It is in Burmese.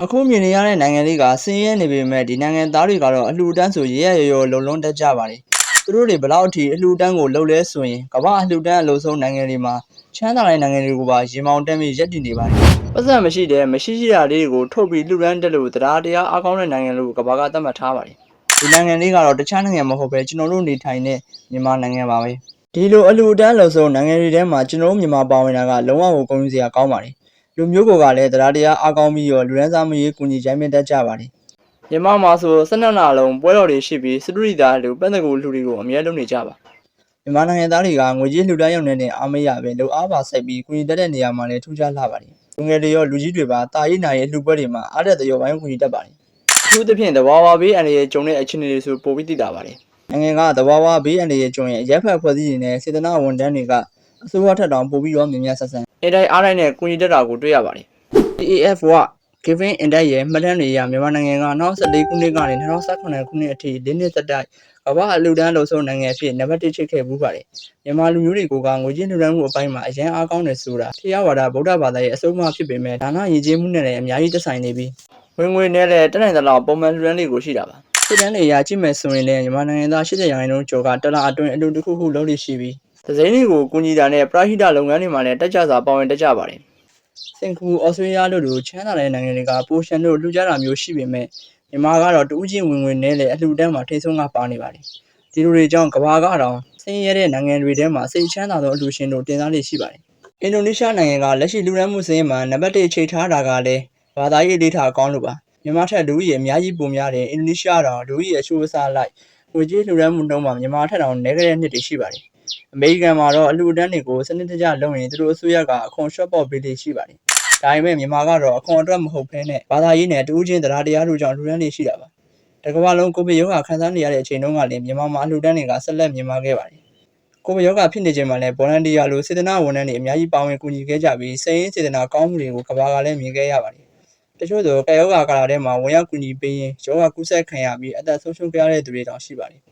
အခုမြင်နေရတဲ့နိုင်ငံလေးကဆင်းရဲနေပေမဲ့ဒီနိုင်ငံသားတွေကတော့အလှူဒန်းဆိုရဲရဲရော်လုံလုံးတက်ကြပါတယ်။သူတို့တွေဘလောက်အထိအလှူဒန်းကိုလှုပ်လဲဆိုရင်ကမ္ဘာအလှူဒန်းအလို့ဆုံးနိုင်ငံတွေမှာချမ်းသာတဲ့နိုင်ငံတွေကိုပါရင်မောင်တက်ပြီးရပ်တည်နေပါတယ်။ပတ်စံမရှိတဲ့မရှိရှိတာလေးကိုထုတ်ပြီးလှူဒန်းတက်လို့တရားတရားအားကောင်းတဲ့နိုင်ငံလို့ကမ္ဘာကသတ်မှတ်ထားပါတယ်။ဒီနိုင်ငံလေးကတော့တခြားနိုင်ငံမဟုတ်ပဲကျွန်တော်တို့နေထိုင်တဲ့မြန်မာနိုင်ငံပါပဲ။ဒီလိုအလှူဒန်းလို့ဆုံးနိုင်ငံတွေထဲမှာကျွန်တော်တို့မြန်မာပါဝင်တာကလုံးဝကိုဂုဏ်ယူစရာကောင်းပါတယ်။လူမျိုးကလည်းတရားတရားအားကောင်းပြီးတော့လူရန်စားမရေးကူညီကြိုင်းမြတ်တတ်ကြပါတယ်။မြန်မာမှာဆို12လလုံးပွဲတော်တွေရှိပြီးစတူဒီသားလူပတ်သက်ကိုလူတွေကိုအများလုံးနေကြပါ။မြန်မာနိုင်ငံသားတွေကငွေကြေးလှူဒန်းရုံနဲ့အားမရပဲလုံအားပါစိုက်ပြီးကူညီတတ်တဲ့နေရာမှာလည်းထူးခြားလာပါတယ်။လူငယ်တွေရောလူကြီးတွေပါတာရေးနာရေးလှူပွဲတွေမှာအားတက်သရောဝိုင်းကူညီတတ်ပါတယ်။အထူးသဖြင့်တဘာဝဘေးအန္တရာယ်ကြုံတဲ့အခြေအနေတွေဆိုပိုပြီးသိတာပါတယ်။နိုင်ငံကတဘာဝဘေးအန္တရာယ်ကြုံရင်ရပ်ဖက်ဖွဲ့စည်းတွေနဲ့စေတနာဝန်ထမ်းတွေကအစိုးရထက်တောင်ပိုပြီးတော့မြင်မြတ်ဆက်ဆံအတိုင်းအားတိုင်းနဲ့ကူညီတတ်တာကိုတွေ့ရပါတယ်။ AAF Giving Index ရဲ့မှတ်တမ်းတွေအရမြန်မာနိုင်ငံက2014ခုနှစ်ကနေ2018ခုနှစ်အထိ၄နှစ်သက်တိုက်ကမ္ဘာအလှူဒန်းလို့ဆုံးနိုင်ငံအဖြစ်နံပါတ်1ချိတ်ခဲ့မှုပါတယ်။မြန်မာလူမျိုးတွေကငွေကြေးလှူဒန်းမှုအပိုင်းမှာအရင်အားကောင်းတယ်ဆိုတာထေရဝါဒဗုဒ္ဓဘာသာရဲ့အဆုံးအမဖြစ်ပေမဲ့ဒါနရည်ကြည်မှုနဲ့လည်းအများကြီးသက်ဆိုင်နေပြီးဝင်ငွေနဲ့လည်းတက်နိုင်သလောက်ပုံမှန်လှူဒန်းလေးကိုရှိတာပါ။စစ်တမ်းတွေအရကြည့်မယ်ဆိုရင်လည်းမြန်မာနိုင်ငံသား80%ကျော်ကတလအတွင်းအလှူတစ်ခုခုလုပ်လို့ရှိပြီးဒဇိန်းတွေကိုကူညီတာနဲ့ပရဟိတလုပ်ငန်းတွေမှာလည်းတက်ကြစွာပါဝင်တက်ကြပါတယ်။စင်ကာပူ၊ဩစတြေးလျတို့လိုချမ်းသာတဲ့နိုင်ငံတွေကပိုရှန်တို့လှူကြတာမျိုးရှိပေမဲ့မြန်မာကတော့တူးချင်းဝင်ငွေနဲ့လည်းအလှူဒန်းမှာထိဆုံးကပါနေပါတယ်။ဒီလိုတွေကြောင့်ကမ္ဘာကတော့ဆင်းရဲတဲ့နိုင်ငံတွေထဲမှာစိတ်ချမ်းသာသောအလှူရှင်တို့တင်စားလေးရှိပါတယ်။အင်ဒိုနီးရှားနိုင်ငံကလက်ရှိလှူဒန်းမှုစင်းမှာနံပါတ်1ချိတ်ထားတာကလည်းဘာသာရေးဒေတာအကောင်းလို့ပါ။မြန်မာထက်လူကြီးအများကြီးပိုများတယ်အင်ဒိုနီးရှားတော့လူကြီးအချိုးအစားလိုက်ငွေကြေးလှူဒန်းမှုနှုန်းမှာမြန်မာထက်တောင်နည်းတဲ့နှစ်တွေရှိပါတယ်။အမေရိကန်မှာတော့အလှူဒန်းတွေကိုစနစ်တကျလုပ်ရင်သူတို့အစိုးရကအခွန်လျှော့ပေါ့ပေးလေးရှိပါတယ်။ဒါပေမဲ့မြန်မာကတော့အခွန်အတွက်မဟုတ်ဘဲနဲ့ဘာသာရေးနဲ့တူးချင်းတရားတို့ကြောင့်လှူဒန်းလေးရှိတာပါ။တကမ္ဘာလုံးကိုဗစ်ရောဂါခံစားနေရတဲ့အချိန်တုန်းကလည်းမြန်မာမှာလှူဒန်းတွေကဆက်လက်မြင့်မားခဲ့ပါတယ်။ကိုဗစ်ရောဂါဖြစ်နေချိန်မှာလည်းဗော်လန်တီယာလိုစေတနာဝန်ထမ်းတွေအများကြီးပါဝင်ကူညီခဲ့ကြပြီးစိတ်ရင်းစေတနာကောင်းမှုတွေကိုကမ္ဘာကလည်းမြင်ခဲ့ရပါတယ်။တချို့ဆိုကရောဂါကာလထဲမှာဝင်ရောက်ကူညီပေးရင်ရောဂါကူးစက်ခံရပြီးအသက်ဆုံးရှုံးခဲ့ရတဲ့သူတွေတောင်ရှိပါတယ်